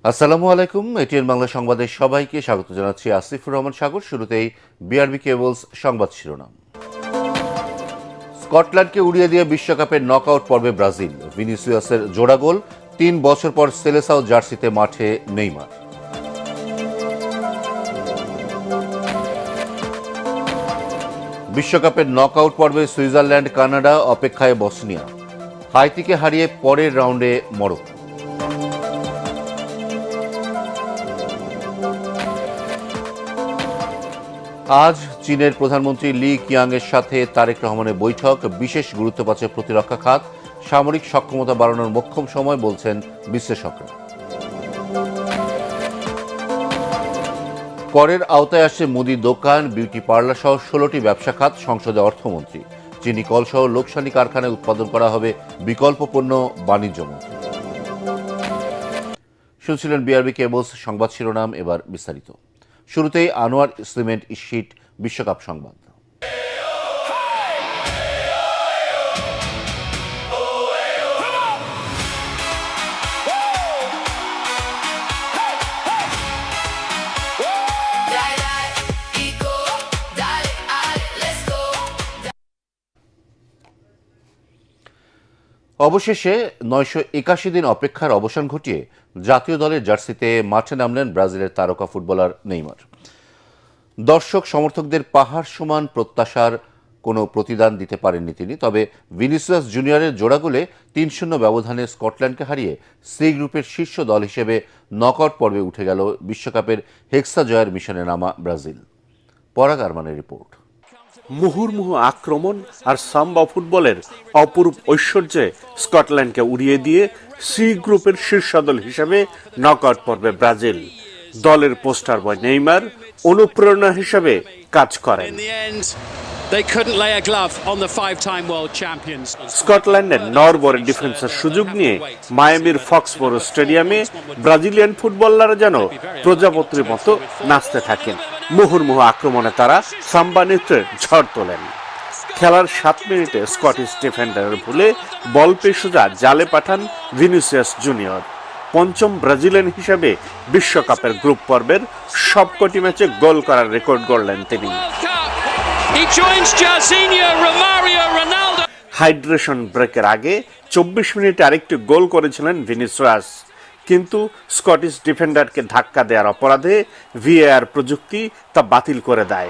আসসালামু আলাইকুম। এটিএন বাংলা সংবাদে সবাইকে স্বাগত জানাচ্ছি। আসিফুর রহমান সাগর। শুরুতেই বিআরবি কেবলস সংবাদ শিরোনাম। স্কটল্যান্ডকে উড়িয়ে দিয়ে বিশ্বকাপের নকআউট পর্বে ব্রাজিল। ভিনিসিয়াসের জোড়া গোল। ৩ বছর পর সেলেসাও জার্সিতে মাঠে নেইমার। বিশ্বকাপের নকআউট পর্বে সুইজারল্যান্ড, কানাডা, অপেক্ষায় বসনিয়া। হাইতিকে হারিয়ে পরের রাউন্ডে মরক্কো। আজ চীনের প্রধানমন্ত্রী লি কিয়াংয়ের সাথে তারেক রহমানের বৈঠক। বিশেষ গুরুত্ব পাচ্ছে প্রতিরক্ষা খাত। সামরিক সক্ষমতা বাড়ানোর মোক্ষম সময় বলছেন বিশ্লেষকরা। করের আওতায় আসছে মুদি দোকান, বিউটি পার্লার সহ 16টি ব্যবসা খাত। সংসদে অর্থমন্ত্রী। চিনি কলসহ লোকসানি কারখানায় উৎপাদন করা হবে বিকল্প পণ্য। বাণিজ্য মন্ত্রী। শুনছিলেন বিআরবি কেবলস সংবাদ শিরোনাম, এবার বিস্তারিত। শুরুতেই আনোয়ার সিমেন্ট ইস্যিট বিশ্বকাপ সংবাদ। অবশেষে 981 দিন অপেক্ষার অবসান ঘটিয়ে জাতীয় দলের জার্সিতে মাঠে নামলেন ব্রাজিলের তারকা ফুটবলার নেইমার। দর্শক সমর্থকদের পাহাড় সমান প্রত্যাশার কোনো প্রতিদান দিতে পারেননি তিনি। তবে ভিনিসিয়াস জুনিয়রের জোড়া গোলে 3-0 ব্যবধানে স্কটল্যান্ডকে হারিয়ে সি গ্রুপের শীর্ষ দল হিসেবে নকআউট পর্বে উঠে গেল বিশ্বকাপের হেক্সা জয়ের মিশনে নামা ব্রাজিল। পরাগ আরমানের রিপোর্ট। মুহুর্মুহু আক্রমণ আর সাম্বা ফুটবলের অপরূপ ঐশ্বর্যে স্কটল্যান্ডকে উড়িয়ে দিয়ে সি গ্রুপের শীর্ষ দল হিসেবে নকআউট পর্বে ব্রাজিল। দলের পোস্টার বয় নেইমার অনুপ্রেরণা হিসেবে কাজ করেন। স্কটল্যান্ডের নরবরে ডিফেন্সের সুযোগ নিয়ে মায়ামির ফক্সবোরো স্টেডিয়ামে ব্রাজিলিয়ান ফুটবলাররা যেন প্রজাপতির মতো নাচতে থাকেন। মুহুর্মুহু আক্রমণে তারা সাম্বা নৃত্যের ঝড় তোলেন। খেলার 7 মিনিটে স্কটিশ ডিফেন্ডারের ভুলে বল পেয়ে সোজা জালে পাঠান ভিনিসিয়াস জুনিয়র। পঞ্চম ব্রাজিলিয়ান হিসেবে বিশ্বকাপের গ্রুপ পর্বের সবকটি ম্যাচে গোল করার রেকর্ড গড়লেন তিনি। হাইড্রেশন ব্রেকের আগে 24 মিনিটে আরেকটি গোল করেছিলেন ভিনিসিয়াস, কিন্তু স্কটিশ ডিফেন্ডারকে ধাক্কা দেওয়ার অপরাধে ভিএআর প্রযুক্তি তা বাতিল করে দেয়।